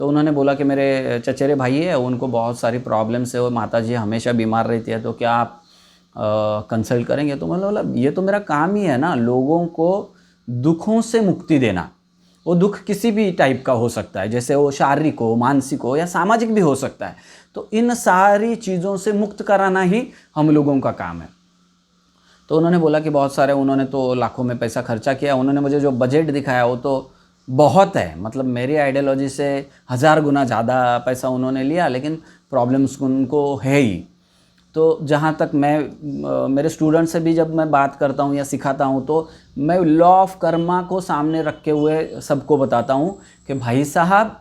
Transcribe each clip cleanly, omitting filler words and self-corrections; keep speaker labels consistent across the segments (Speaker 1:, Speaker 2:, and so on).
Speaker 1: तो उन्होंने बोला कि मेरे चचेरे भाई है, उनको बहुत सारी प्रॉब्लम्स है, वो माताजी हमेशा बीमार रहती है, तो क्या आप कंसल्ट करेंगे? तो मैंने बोला ये तो मेरा काम ही है ना, लोगों को दुखों से मुक्ति देना। वो दुख किसी भी टाइप का हो सकता है, जैसे वो शारीरिक हो, मानसिक हो या सामाजिक भी हो सकता है। तो इन सारी चीज़ों से मुक्त कराना ही हम लोगों का काम है। तो उन्होंने बोला कि बहुत सारे, उन्होंने तो लाखों में पैसा खर्चा किया। उन्होंने मुझे जो बजट दिखाया वो तो बहुत है, मतलब मेरी आइडियोलॉजी से 1000 गुना ज़्यादा पैसा उन्होंने लिया, लेकिन प्रॉब्लम्स उनको है ही। तो जहाँ तक मैं मेरे स्टूडेंट से भी जब मैं बात करता हूँ या सिखाता हूँ, तो मैं लॉ ऑफ कर्मा को सामने रखे हुए सबको बताता हूँ कि भाई साहब,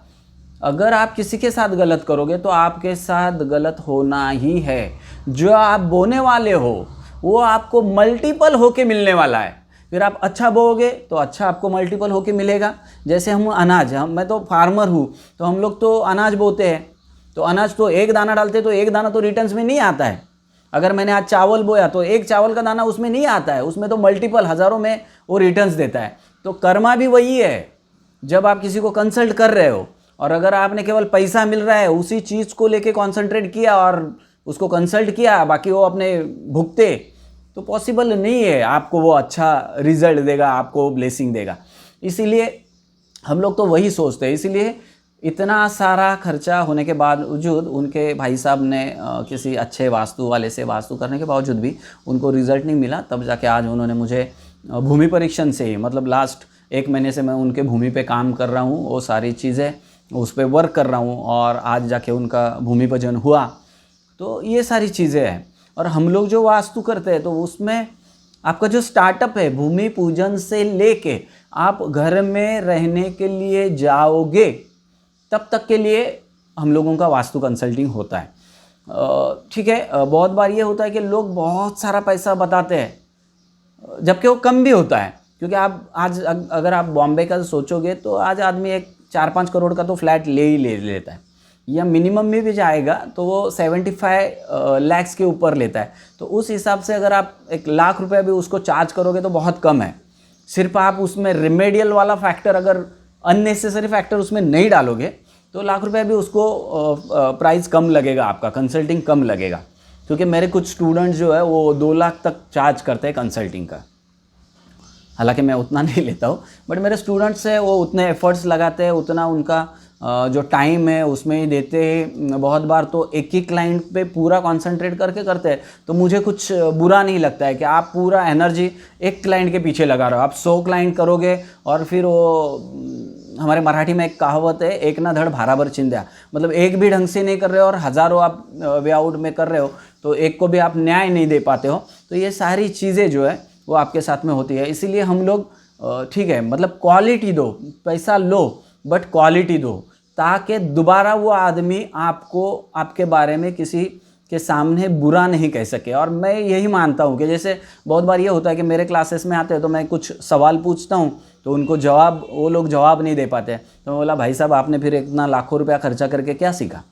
Speaker 1: अगर आप किसी के साथ गलत करोगे तो आपके साथ गलत होना ही है। जो आप बोने वाले हो वो आपको मल्टीपल होके मिलने वाला है। फिर आप अच्छा बोओगे तो अच्छा आपको मल्टीपल होके मिलेगा। जैसे हम अनाज, मैं तो फार्मर हूँ, तो हम लोग तो अनाज बोते हैं, तो अनाज तो एक दाना डालते तो एक दाना तो रिटर्न्स में नहीं आता है। अगर मैंने आज चावल बोया तो एक चावल का दाना उसमें नहीं आता है, उसमें तो मल्टीपल हज़ारों में वो रिटर्न्स देता है। तो कर्मा भी वही है। जब आप किसी को कंसल्ट कर रहे हो और अगर आपने केवल पैसा मिल रहा है उसी चीज़ को लेके कॉन्सेंट्रेट किया और उसको कंसल्ट किया, बाकी वो अपने भुगते, तो पॉसिबल नहीं है आपको वो अच्छा रिजल्ट देगा, आपको ब्लेसिंग देगा। इसीलिए हम लोग तो वही सोचते हैं। इसीलिए इतना सारा खर्चा होने के बावजूद उनके भाई साहब ने किसी अच्छे वास्तु वाले से वास्तु करने के बावजूद भी उनको रिजल्ट नहीं मिला। तब जाके आज उन्होंने मुझे भूमि परीक्षण से ही, मतलब लास्ट 1 महीने से मैं उनके भूमि पे काम कर रहा हूँ, वो सारी चीज़ें उस पर वर्क कर रहा हूँ और आज जाके उनका भूमि पूजन हुआ। तो ये सारी चीज़ें हैं। और हम लोग जो वास्तु करते हैं तो उसमें आपका जो स्टार्टअप है भूमि पूजन से लेके आप घर में रहने के लिए जाओगे तब तक के लिए हम लोगों का वास्तु कंसल्टिंग होता है। ठीक है, बहुत बार ये होता है कि लोग बहुत सारा पैसा बताते हैं जबकि वो कम भी होता है। क्योंकि आप आज अगर आप बॉम्बे का सोचोगे तो आज आदमी एक 4-5 करोड़ का तो फ्लैट ले लेता है, या मिनिमम में भी जाएगा तो वो 75 लाख के ऊपर लेता है। तो उस हिसाब से अगर आप 1 लाख रुपये भी उसको चार्ज करोगे तो बहुत कम है। सिर्फ आप उसमें रिमेडियल वाला फैक्टर, अगर अननेसेसरी फैक्टर उसमें नहीं डालोगे तो 1 लाख रुपये भी उसको प्राइस कम लगेगा, आपका कंसल्टिंग कम लगेगा। क्योंकि मेरे कुछ स्टूडेंट्स जो है वो 2 लाख तक चार्ज करते हैं कंसल्टिंग का। हालांकि मैं उतना नहीं लेता हूँ, बट मेरे स्टूडेंट्स हैं वो उतने एफर्ट्स लगाते हैं, उतना उनका जो टाइम है उसमें ही देते हैं। बहुत बार तो एक ही क्लाइंट पे पूरा कंसंट्रेट करके करते हैं। तो मुझे कुछ बुरा नहीं लगता है कि आप पूरा एनर्जी एक क्लाइंट के पीछे लगा रहे हो। आप 100 क्लाइंट करोगे और फिर वो, हमारे मराठी में एक कहावत है, एक ना धड़ भाराबर चिंध्या, मतलब एक भी ढंग से नहीं कर रहे हो और हज़ारों आप वे आउट में कर रहे हो तो एक को भी आप न्याय नहीं दे पाते हो। तो ये सारी चीज़ें जो है वो आपके साथ में होती है। इसीलिए हम लोग ठीक है, मतलब क्वालिटी दो, पैसा लो बट क्वालिटी दो, ताकि दोबारा वो आदमी आपको आपके बारे में किसी के सामने बुरा नहीं कह सके। और मैं यही मानता हूँ कि जैसे बहुत बार ये होता है कि मेरे क्लासेस में आते हैं तो मैं कुछ सवाल पूछता हूँ तो उनको जवाब, वो लोग जवाब नहीं दे पाते। तो मैं बोला भाई साहब आपने फिर इतना लाखों रुपया खर्चा करके क्या सीखा?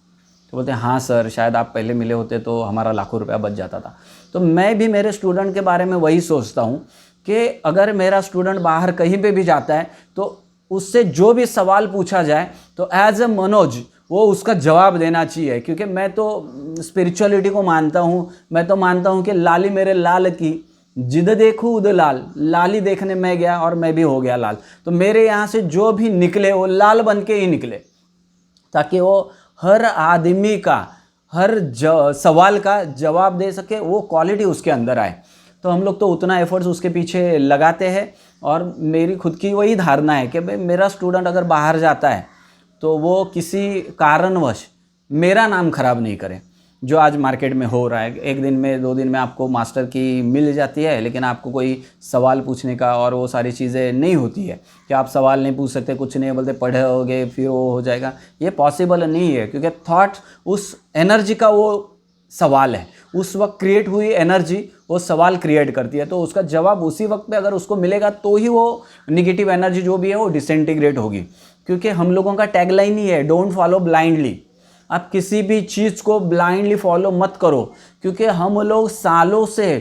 Speaker 1: तो बोलते हैं हाँ सर, शायद आप पहले मिले होते तो हमारा लाखों रुपया बच जाता था। तो मैं भी मेरे स्टूडेंट के बारे में वही सोचता हूँ कि अगर मेरा स्टूडेंट बाहर कहीं पे भी जाता है तो उससे जो भी सवाल पूछा जाए तो एज ए मनोज वो उसका जवाब देना चाहिए। क्योंकि मैं तो स्पिरिचुअलिटी को मानता हूँ। मैं तो मानता हूँ कि लाली मेरे लाल की, जिद देखूँ उद लाल, लाली देखने में गया और मैं भी हो गया लाल। तो मेरे यहाँ से जो भी निकले वो लाल बन के ही निकले, ताकि वो हर आदमी का हर सवाल का जवाब दे सके, वो क्वालिटी उसके अंदर आए। तो हम लोग तो उतना एफर्ट्स उसके पीछे लगाते हैं। और मेरी खुद की वही धारणा है कि भाई मेरा स्टूडेंट अगर बाहर जाता है तो वो किसी कारणवश मेरा नाम खराब नहीं करे। जो आज मार्केट में हो रहा है, 1 दिन में 2 दिन में आपको मास्टर की मिल जाती है, लेकिन आपको कोई सवाल पूछने का और वो सारी चीज़ें नहीं होती है कि आप सवाल नहीं पूछ सकते, कुछ नहीं बोलते, पढ़े होगे फिर वो हो जाएगा। ये पॉसिबल नहीं है, क्योंकि थॉट उस एनर्जी का वो सवाल है, उस वक्त क्रिएट हुई एनर्जी वो सवाल क्रिएट करती है। तो उसका जवाब उसी वक्त पे अगर उसको मिलेगा तो ही वो निगेटिव एनर्जी जो भी है वो डिसइंटीग्रेट होगी। क्योंकि हम लोगों का टैगलाइन ही है, डोंट फॉलो ब्लाइंडली। आप किसी भी चीज़ को ब्लाइंडली फॉलो मत करो, क्योंकि हम लोग सालों से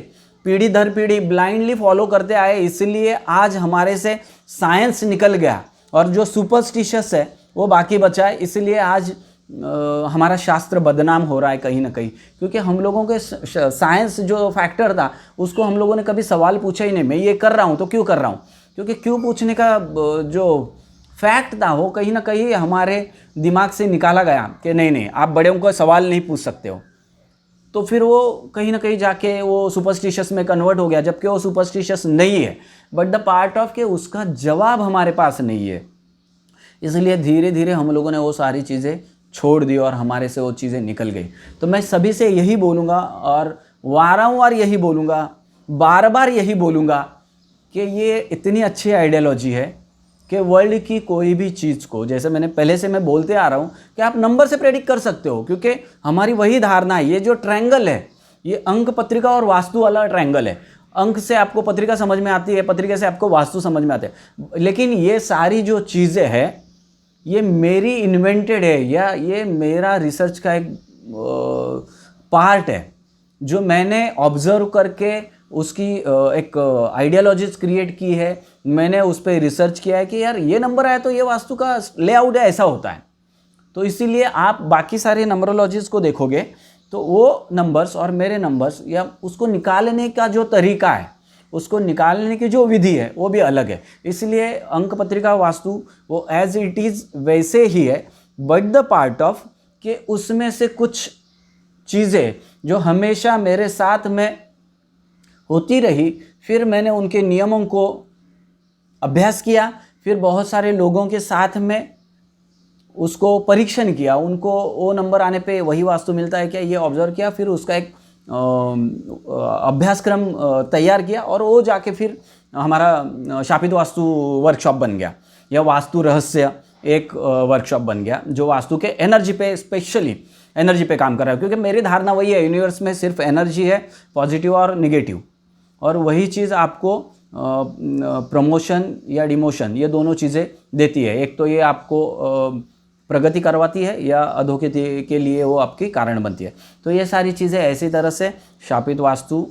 Speaker 1: पीढ़ी दर पीढ़ी ब्लाइंडली फॉलो करते आए, इसलिए आज हमारे से साइंस निकल गया और जो सुपरस्टिशियस है वो बाकी बचा है। इसलिए आज हमारा शास्त्र बदनाम हो रहा है कहीं ना कहीं, क्योंकि हम लोगों के साइंस जो फैक्टर था उसको हम लोगों ने कभी सवाल पूछा ही नहीं। मैं ये कर रहा हूँ तो क्यों कर रहा हूँ, क्योंकि क्यों पूछने का जो फैक्ट था वो कहीं ना कहीं हमारे दिमाग से निकाला गया कि नहीं नहीं आप बड़ों को सवाल नहीं पूछ सकते हो। तो फिर वो कहीं ना कहीं जाके वो सुपरस्टिशियस में कन्वर्ट हो गया, जबकि वो सुपरस्टिशियस नहीं है, बट द पार्ट ऑफ के उसका जवाब हमारे पास नहीं है। इसलिए धीरे धीरे हम लोगों ने वो सारी चीज़ें छोड़ दी और हमारे से वो चीज़ें निकल गई। तो मैं सभी से यही बोलूँगा और वारंवार यही बोलूँगा, बार बार यही बोलूँगा कि ये इतनी अच्छी आइडियोलॉजी है कि वर्ल्ड की कोई भी चीज़ को, जैसे मैंने पहले से मैं बोलते आ रहा हूँ कि आप नंबर से प्रेडिक्ट कर सकते हो, क्योंकि हमारी वही धारणा है। ये जो ट्रायंगल है ये अंक पत्रिका और वास्तु वाला ट्रायंगल है। अंक से आपको पत्रिका समझ में आती है, पत्रिका से आपको वास्तु समझ में आते हैं, लेकिन ये सारी जो चीज़ें हैं ये मेरी इन्वेंटेड है या ये मेरा रिसर्च का एक पार्ट है जो मैंने ऑब्जर्व करके उसकी एक आइडियोलॉजीज क्रिएट की है। मैंने उस पर रिसर्च किया है कि यार ये नंबर आया तो ये वास्तु का लेआउट है, ऐसा होता है। तो इसीलिए आप बाकी सारे नंबरोलॉजीज को देखोगे तो वो नंबर्स और मेरे नंबर्स या उसको निकालने का जो तरीका है, उसको निकालने की जो विधि है वो भी अलग है। इसलिए अंक पत्रिका वास्तु वो एज इट इज़ वैसे ही है, बट द पार्ट ऑफ कि उसमें से कुछ चीज़ें जो हमेशा मेरे साथ में होती रही, फिर मैंने उनके नियमों को अभ्यास किया, फिर बहुत सारे लोगों के साथ में उसको परीक्षण किया, उनको वो नंबर आने पे वही वास्तु मिलता है क्या ये ऑब्जर्व किया, फिर उसका एक अभ्यासक्रम तैयार किया और वो जाके फिर हमारा शापित वास्तु वर्कशॉप बन गया या वास्तु रहस्य एक वर्कशॉप बन गया जो वास्तु के एनर्जी पे, स्पेशली एनर्जी पे काम कर रहा है। क्योंकि मेरी धारणा वही है, यूनिवर्स में सिर्फ एनर्जी है, पॉजिटिव और निगेटिव, और वही चीज़ आपको प्रमोशन या डिमोशन ये दोनों चीज़ें देती है। एक तो ये आपको प्रगति करवाती है या अधोगति के लिए वो आपकी कारण बनती है। तो ये सारी चीज़ें ऐसी तरह से शापित वास्तु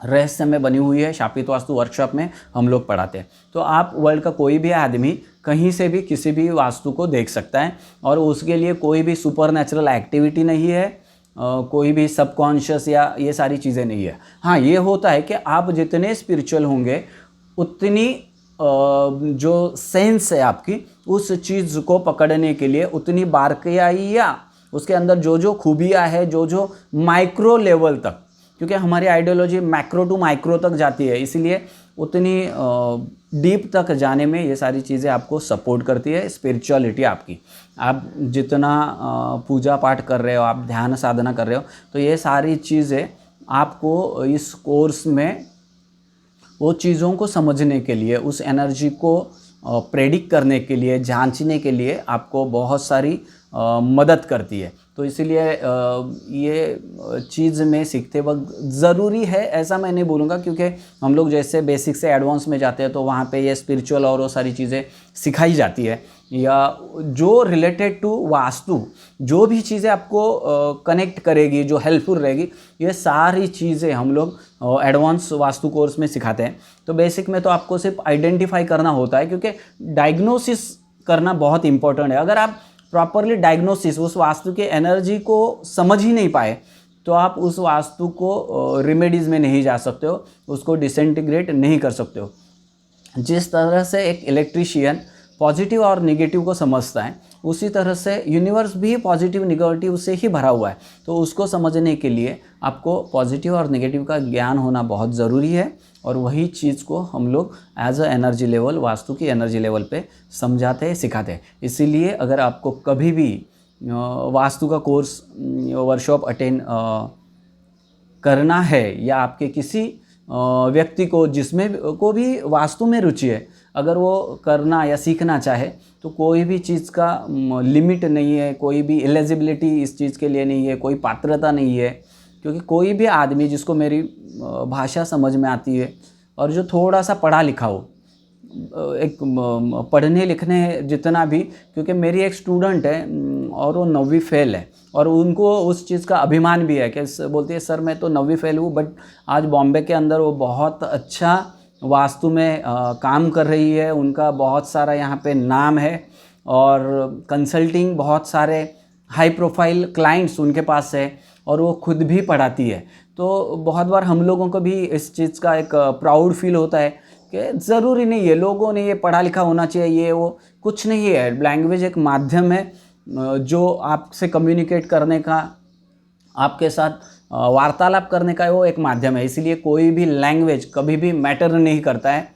Speaker 1: रहस्य में बनी हुई है। शापित वास्तु वर्कशॉप में हम लोग पढ़ाते हैं। तो आप वर्ल्ड का कोई भी आदमी कहीं से भी किसी भी वास्तु को देख सकता है और उसके लिए कोई भी सुपरनेचुरल एक्टिविटी नहीं है, कोई भी सबकॉन्शियस या ये सारी चीज़ें नहीं है। हाँ, ये होता है कि आप जितने स्पिरिचुअल होंगे उतनी जो सेंस है आपकी उस चीज़ को पकड़ने के लिए उतनी बारीकियाई या उसके अंदर जो जो खूबियाँ है, जो जो माइक्रो लेवल तक, क्योंकि हमारी आइडियोलॉजी मैक्रो टू माइक्रो तक जाती है, इसीलिए उतनी डीप तक जाने में ये सारी चीज़ें आपको सपोर्ट करती है। स्पिरिचुअलिटी आपकी, आप जितना पूजा पाठ कर रहे हो, आप ध्यान साधना कर रहे हो, तो ये सारी चीज़ें आपको इस कोर्स में वो चीज़ों को समझने के लिए, उस एनर्जी को प्रेडिक्ट करने के लिए, जांचने के लिए आपको बहुत सारी मदद करती है। तो इसीलिए ये चीज़ में सीखते वक्त ज़रूरी है, ऐसा मैं नहीं बोलूँगा, क्योंकि हम लोग जैसे बेसिक से एडवांस में जाते हैं तो वहाँ पे ये स्पिरिचुअल और वो सारी चीज़ें सिखाई जाती है, या जो रिलेटेड टू वास्तु जो भी चीज़ें आपको कनेक्ट करेगी, जो हेल्पफुल रहेगी, ये सारी चीज़ें हम लोग एडवांस वास्तु कोर्स में सिखाते हैं। तो बेसिक में तो आपको सिर्फ आइडेंटिफाई करना होता है, क्योंकि डायग्नोसिस करना बहुत इंपॉर्टेंट है। अगर आप प्रॉपरली डायग्नोसिस उस वास्तु के एनर्जी को समझ ही नहीं पाए तो आप उस वास्तु को रेमेडीज़ में नहीं जा सकते हो, उसको डिसइंटीग्रेट नहीं कर सकते हो। जिस तरह से एक इलेक्ट्रीशियन पॉजिटिव और निगेटिव को समझता है, उसी तरह से यूनिवर्स भी पॉजिटिव निगेटिव से ही भरा हुआ है। तो उसको समझने के लिए आपको पॉजिटिव और निगेटिव का ज्ञान होना बहुत ज़रूरी है, और वही चीज़ को हम लोग as a energy level, vastu की एनर्जी लेवल पे समझाते हैं, सिखाते हैं। इसीलिए अगर आपको कभी भी वास्तु का कोर्स वर्कशॉप अटेंड करना है, या आपके किसी व्यक्ति को जिसमें को भी वास्तु में रुचि है, अगर वो करना या सीखना चाहे, तो कोई भी चीज़ का लिमिट नहीं है, कोई भी एलिजिबिलिटी इस चीज़ के लिए नहीं है, कोई पात्रता नहीं है। क्योंकि कोई भी आदमी जिसको मेरी भाषा समझ में आती है और जो थोड़ा सा पढ़ा लिखा हो, एक पढ़ने लिखने जितना भी, क्योंकि मेरी एक स्टूडेंट है और वो 9वीं फेल है, और उनको उस चीज़ का अभिमान भी है कि बोलती है सर मैं तो 9वीं फेल हूँ, बट आज बॉम्बे के अंदर वो बहुत अच्छा वास्तु में काम कर रही है, उनका बहुत सारा यहाँ पे नाम है, और कंसल्टिंग बहुत सारे हाई प्रोफाइल क्लाइंट्स उनके पास है और वो खुद भी पढ़ाती है। तो बहुत बार हम लोगों को भी इस चीज़ का एक प्राउड फील होता है कि ज़रूरी नहीं है लोगों ने ये पढ़ा लिखा होना चाहिए, ये वो कुछ नहीं है। लैंग्वेज एक माध्यम है जो आपसे कम्युनिकेट करने का, आपके साथ वार्तालाप करने का वो एक माध्यम है। इसीलिए कोई भी लैंग्वेज कभी भी मैटर नहीं करता है।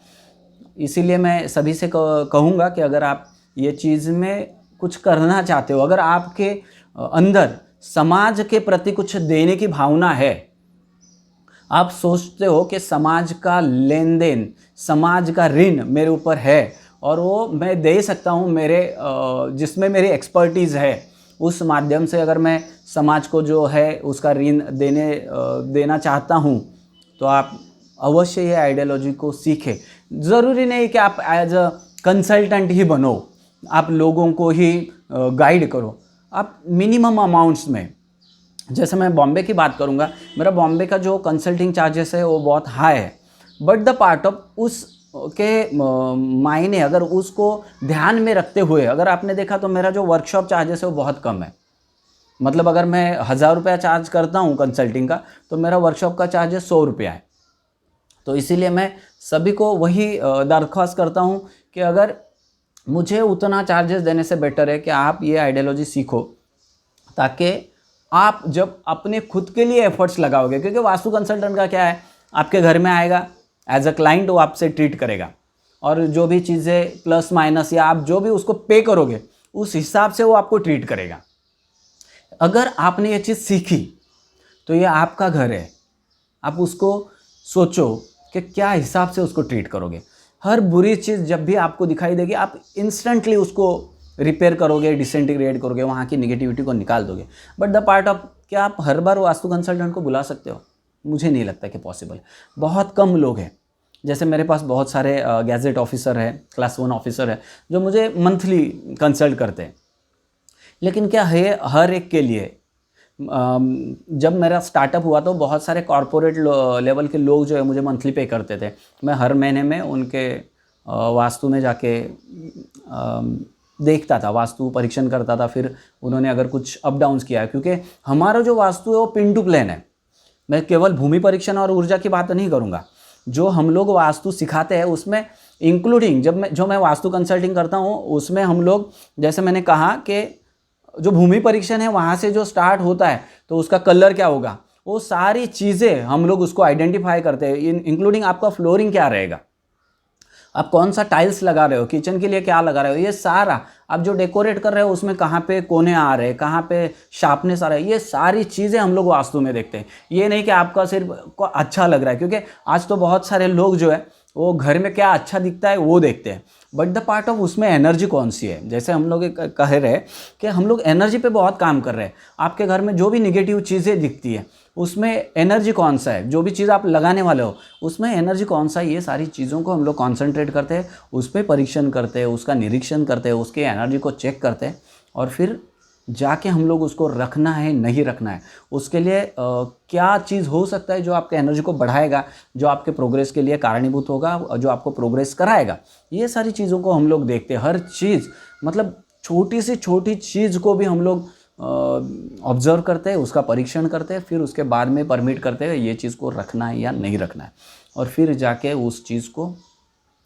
Speaker 1: इसीलिए मैं सभी से कहूँगा कि अगर आप ये चीज़ में कुछ करना चाहते हो, अगर आपके अंदर समाज के प्रति कुछ देने की भावना है, आप सोचते हो कि समाज का लेन देन, समाज का ऋण मेरे ऊपर है और वो मैं दे सकता हूँ, मेरे जिसमें मेरी एक्सपर्टीज़ है, उस माध्यम से अगर मैं समाज को जो है उसका ऋण देना चाहता हूँ, तो आप अवश्य ये आइडियोलॉजी को सीखें। ज़रूरी नहीं कि आप एज अ कंसल्टेंट ही बनो, आप लोगों को ही गाइड करो। आप मिनिमम अमाउंट्स में, जैसे मैं बॉम्बे की बात करूंगा, मेरा बॉम्बे का जो कंसल्टिंग चार्जेस है वो बहुत हाई है, बट द पार्ट ऑफ उस के मायने अगर उसको ध्यान में रखते हुए अगर आपने देखा तो मेरा जो वर्कशॉप चार्जेस है वो बहुत कम है। मतलब अगर मैं 1000 रुपया चार्ज करता हूँ कंसल्टिंग का, तो मेरा वर्कशॉप का चार्जेस 100 रुपया है। तो इसीलिए मैं सभी को वही दरख्वास्त करता हूँ कि अगर मुझे उतना चार्जेस देने से बेटर है कि आप ये आइडियोलॉजी सीखो, ताकि आप जब अपने खुद के लिए एफर्ट्स लगाओगे, क्योंकि वास्तु कंसल्टेंट का क्या है, आपके घर में आएगा एज अ क्लाइंट, वो आपसे ट्रीट करेगा और जो भी चीज़ें प्लस माइनस या आप जो भी उसको पे करोगे उस हिसाब से वो आपको ट्रीट करेगा। अगर आपने ये चीज़ सीखी तो ये आपका घर है, आप उसको सोचो कि क्या हिसाब से उसको ट्रीट करोगे। हर बुरी चीज़ जब भी आपको दिखाई देगी आप इंस्टेंटली उसको रिपेयर करोगे, डिसइंटीग्रेट करोगे, वहाँ की निगेटिविटी को निकाल दोगे। बट द पार्ट ऑफ, क्या आप हर बार वास्तु कंसल्टेंट को बुला सकते हो? मुझे नहीं लगता कि पॉसिबल। बहुत कम लोग हैं। जैसे मेरे पास बहुत सारे गैजेट ऑफिसर है, क्लास 1 ऑफिसर है जो मुझे मंथली कंसल्ट करते हैं, लेकिन क्या है हर एक के लिए। जब मेरा स्टार्टअप हुआ तो बहुत सारे कॉरपोरेट लेवल के लोग जो है मुझे मंथली पे करते थे। मैं हर महीने में उनके वास्तु में जाके देखता था, वास्तु परीक्षण करता था। फिर उन्होंने अगर कुछ अप डाउन्स किया है, क्योंकि हमारा जो वास्तु है वो पिन टू प्लेन है। मैं केवल भूमि परीक्षण और ऊर्जा की बात नहीं करूँगा। जो हम लोग वास्तु सिखाते हैं उसमें इंक्लूडिंग जो मैं वास्तु कंसल्टिंग करता हूँ उसमें हम लोग, जैसे मैंने कहा कि जो भूमि परीक्षण है वहाँ से जो स्टार्ट होता है तो उसका कलर क्या होगा, वो सारी चीज़ें हम लोग उसको आइडेंटिफाई करते हैं। इंक्लूडिंग आपका फ्लोरिंग क्या रहेगा, आप कौन सा टाइल्स लगा रहे हो, किचन के लिए क्या लगा रहे हो, ये सारा आप जो डेकोरेट कर रहे हो उसमें कहाँ पे कोने आ रहे हैं, कहाँ पे शार्पनेस आ रहा है, ये सारी चीज़ें हम लोग वास्तु में देखते हैं। ये नहीं कि आपका सिर्फ अच्छा लग रहा है, क्योंकि आज तो बहुत सारे लोग जो है वो घर में क्या अच्छा दिखता है वो देखते हैं, बट द पार्ट ऑफ उसमें एनर्जी कौन सी है। जैसे हम लोग कह रहे हैं कि हम लोग एनर्जी पे बहुत काम कर रहे हैं। आपके घर में जो भी निगेटिव चीज़ें दिखती है उसमें एनर्जी कौन सा है, जो भी चीज़ आप लगाने वाले हो उसमें एनर्जी कौन सा है, ये सारी चीज़ों को हम लोग कॉन्सेंट्रेट करते हैं, उस पर परीक्षण करते हैं, उसका निरीक्षण करते हैं, उसके एनर्जी को चेक करते हैं और फिर जाके हम लोग उसको रखना है नहीं रखना है, उसके लिए क्या चीज़ हो सकता है जो आपके एनर्जी को बढ़ाएगा, जो आपके प्रोग्रेस के लिए कारणीभूत होगा, जो आपको प्रोग्रेस कराएगा। ये सारी चीज़ों को हम लोग देखते हैं। हर चीज़, मतलब छोटी से छोटी चीज़ को भी हम लोग ऑब्जर्व करते हैं, उसका परीक्षण करते हैं, फिर उसके बाद में परमिट करते हैं ये चीज़ को रखना है या नहीं रखना है, और फिर जाके उस चीज़ को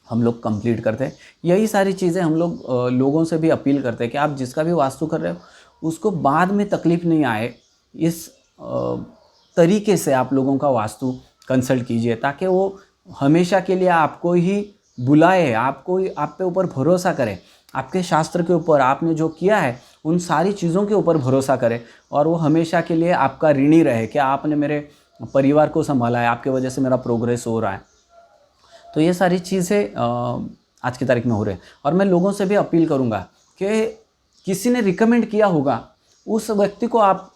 Speaker 1: हम लोग कंप्लीट करते हैं। यही सारी चीज़ें हम लोग लोगों से भी अपील करते हैं कि आप जिसका भी वास्तु कर रहे हो उसको बाद में तकलीफ़ नहीं आए, इस तरीके से आप लोगों का वास्तु कंसल्ट कीजिए, ताकि वो हमेशा के लिए आपको ही बुलाए, आपको ही, आप पे ऊपर भरोसा करे, आपके शास्त्र के ऊपर आपने जो किया है उन सारी चीज़ों के ऊपर भरोसा करे, और वो हमेशा के लिए आपका ऋणी रहे कि आपने मेरे परिवार को संभाला है, आपके वजह से मेरा प्रोग्रेस हो रहा है। तो ये सारी चीज़ें आज की तारीख में हो रहे हैं। और मैं लोगों से भी अपील करूँगा कि किसी ने रिकमेंड किया होगा उस व्यक्ति को आप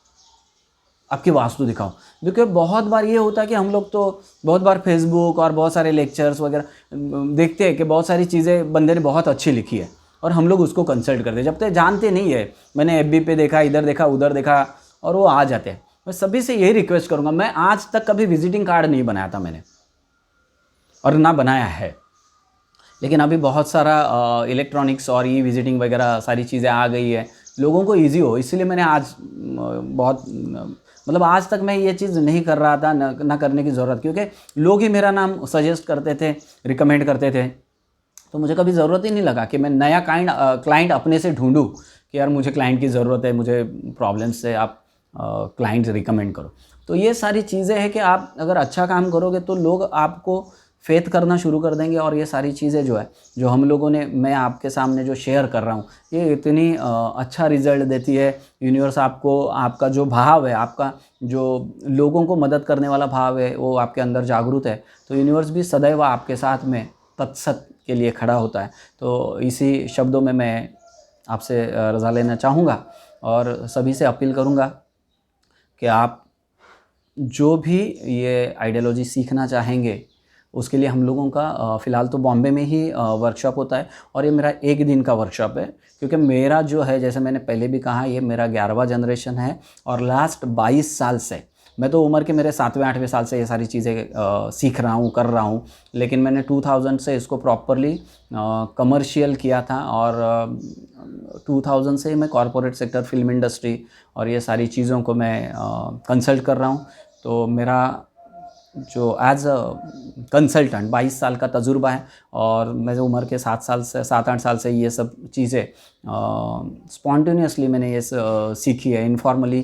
Speaker 1: आपकी वास्तु दिखाओ, क्योंकि बहुत बार ये होता है कि हम लोग तो बहुत बार फेसबुक और बहुत सारे लेक्चर्स वगैरह देखते हैं कि बहुत सारी चीज़ें बंदे ने बहुत अच्छी लिखी है और हम लोग उसको कंसल्ट करते हैं, जब तक जानते नहीं है। मैंने FB पे देखा, इधर देखा, उधर देखा, और वो आ जाते हैं। मैं सभी से यही रिक्वेस्ट करूँगा, मैं आज तक कभी विजिटिंग कार्ड नहीं बनाया था मैंने, और ना बनाया है, लेकिन अभी बहुत सारा इलेक्ट्रॉनिक्स और ई विजिटिंग वगैरह सारी चीज़ें आ गई है, लोगों को इजी हो, इसलिए मैंने आज बहुत मतलब आज तक मैं ये चीज़ नहीं कर रहा था, ना करने की ज़रूरत, क्योंकि लोग ही मेरा नाम सजेस्ट करते थे, रिकमेंड करते थे। तो मुझे कभी ज़रूरत ही नहीं लगा कि मैं नया क्लाइंट अपने से ढूंढूं कि यार मुझे क्लाइंट की ज़रूरत है, मुझे प्रॉब्लम से आप क्लाइंट रिकमेंड करो। तो ये सारी चीज़ें हैं कि आप अगर अच्छा काम करोगे तो लोग आपको फेथ करना शुरू कर देंगे। और ये सारी चीज़ें जो है, जो हम लोगों ने, मैं आपके सामने जो शेयर कर रहा हूँ, ये इतनी अच्छा रिजल्ट देती है। यूनिवर्स आपको, आपका जो भाव है, आपका जो लोगों को मदद करने वाला भाव है, वो आपके अंदर जागरूक है, तो यूनिवर्स भी सदैव आपके साथ में तत्सत के लिए खड़ा होता है। तो इसी शब्दों में मैं आपसे रज़ा लेना चाहूँगा और सभी से अपील करूँगा कि आप जो भी ये आइडियोलॉजी सीखना चाहेंगे, उसके लिए हम लोगों का फ़िलहाल तो बॉम्बे में ही वर्कशॉप होता है, और ये मेरा 1 दिन का वर्कशॉप है, क्योंकि मेरा जो है, जैसे मैंने पहले भी कहा, ये मेरा 11वां जनरेशन है और लास्ट 22 साल से, मैं तो उम्र के मेरे 7वें 8वें साल से ये सारी चीज़ें सीख रहा हूँ, कर रहा हूँ। लेकिन मैंने 2000 से इसको प्रॉपरली कमर्शियल किया था, और 2000 से मैं कॉरपोरेट सेक्टर, फिल्म इंडस्ट्री और ये सारी चीज़ों को मैं कंसल्ट कर रहा हूँ। तो मेरा जो एज अ कंसल्टेंट 22 साल का तजुर्बा है, और मेरे उम्र के 7-8 साल से ये सब चीज़ें स्पॉन्टेनियसली मैंने ये सीखी है, इनफॉर्मली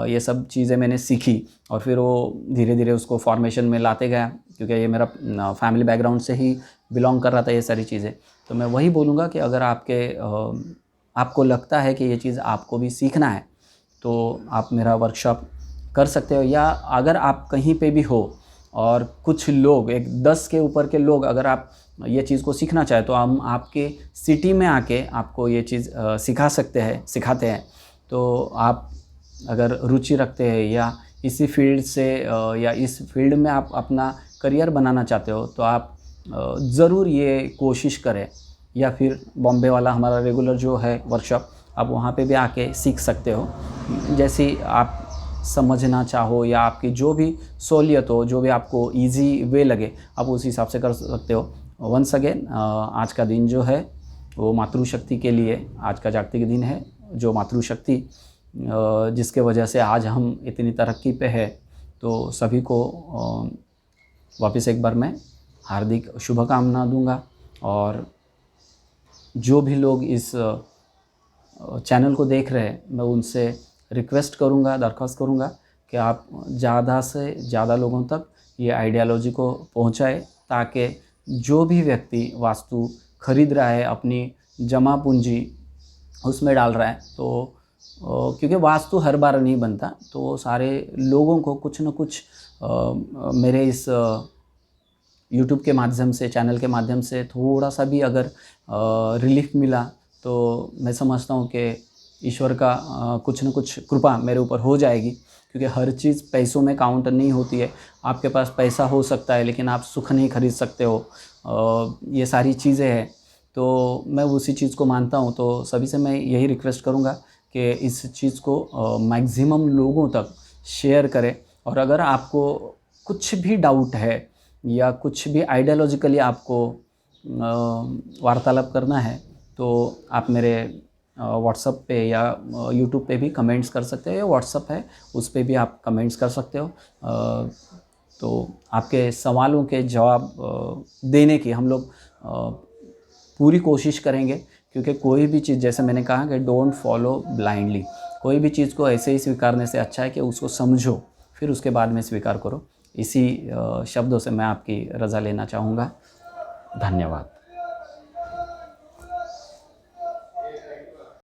Speaker 1: ये सब चीज़ें मैंने सीखी, और फिर वो धीरे धीरे उसको फॉर्मेशन में लाते गया, क्योंकि ये मेरा फैमिली बैकग्राउंड से ही बिलोंग कर रहा था ये सारी चीज़ें। तो मैं वही बोलूँगा कि अगर आपको लगता है कि ये चीज़ आपको भी सीखना है, तो आप मेरा वर्कशॉप कर सकते हो। या अगर आप कहीं पे भी हो और कुछ लोग, एक 10 के ऊपर के लोग, अगर आप ये चीज़ को सीखना चाहे, तो हम आपके सिटी में आके आपको ये चीज़ सिखाते हैं। तो आप अगर रुचि रखते हैं या इसी फील्ड से या इस फील्ड में आप अपना करियर बनाना चाहते हो, तो आप ज़रूर ये कोशिश करें। या फिर बॉम्बे वाला हमारा रेगुलर जो है वर्कशॉप, आप वहाँ पे भी आके सीख सकते हो, जैसी आप समझना चाहो, या आपकी जो भी सहूलियत हो, जो भी आपको इजी वे लगे, आप उस हिसाब से कर सकते हो। वंस अगेन, आज का दिन जो है वो मातृशक्ति के लिए, आज का जागतिक दिन है, जो मातृशक्ति जिसके वजह से आज हम इतनी तरक्की पे है। तो सभी को वापस एक बार मैं हार्दिक शुभकामना दूंगा, और जो भी लोग इस चैनल को देख रहे हैं, मैं उनसे रिक्वेस्ट करूंगा, दरख्वास्त करूंगा कि आप ज़्यादा से ज़्यादा लोगों तक ये आइडियोलॉजी को पहुंचाए, ताकि जो भी व्यक्ति वास्तु खरीद रहा है, अपनी जमा पूंजी उसमें डाल रहा है, तो क्योंकि वास्तु हर बार नहीं बनता, तो सारे लोगों को कुछ न कुछ मेरे इस यूट्यूब के माध्यम से, चैनल के माध्यम से थोड़ा सा भी अगर रिलीफ मिला, तो मैं समझता हूँ कि ईश्वर का कुछ न कुछ कृपा मेरे ऊपर हो जाएगी। क्योंकि हर चीज़ पैसों में काउंट नहीं होती है। आपके पास पैसा हो सकता है, लेकिन आप सुख नहीं खरीद सकते हो। ये सारी चीज़ें हैं, तो मैं उसी चीज़ को मानता हूँ। तो सभी से मैं यही रिक्वेस्ट करूँगा कि इस चीज़ को मैक्सिमम लोगों तक शेयर करें। और अगर आपको कुछ भी डाउट है या कुछ भी आइडियोलॉजिकली आपको वार्तालाप करना है, तो आप मेरे व्हाट्सएप पे या यूट्यूब पे भी कमेंट्स कर सकते हो, या व्हाट्सएप है उस पे भी आप कमेंट्स कर सकते हो। तो आपके सवालों के जवाब देने की हम लोग पूरी कोशिश करेंगे। क्योंकि कोई भी चीज़, जैसे मैंने कहा कि डोंट फॉलो ब्लाइंडली, कोई भी चीज़ को ऐसे ही स्वीकारने से अच्छा है कि उसको समझो, फिर उसके बाद में स्वीकार करो। इसी शब्दों से मैं आपकी रज़ा लेना चाहूँगा। धन्यवाद।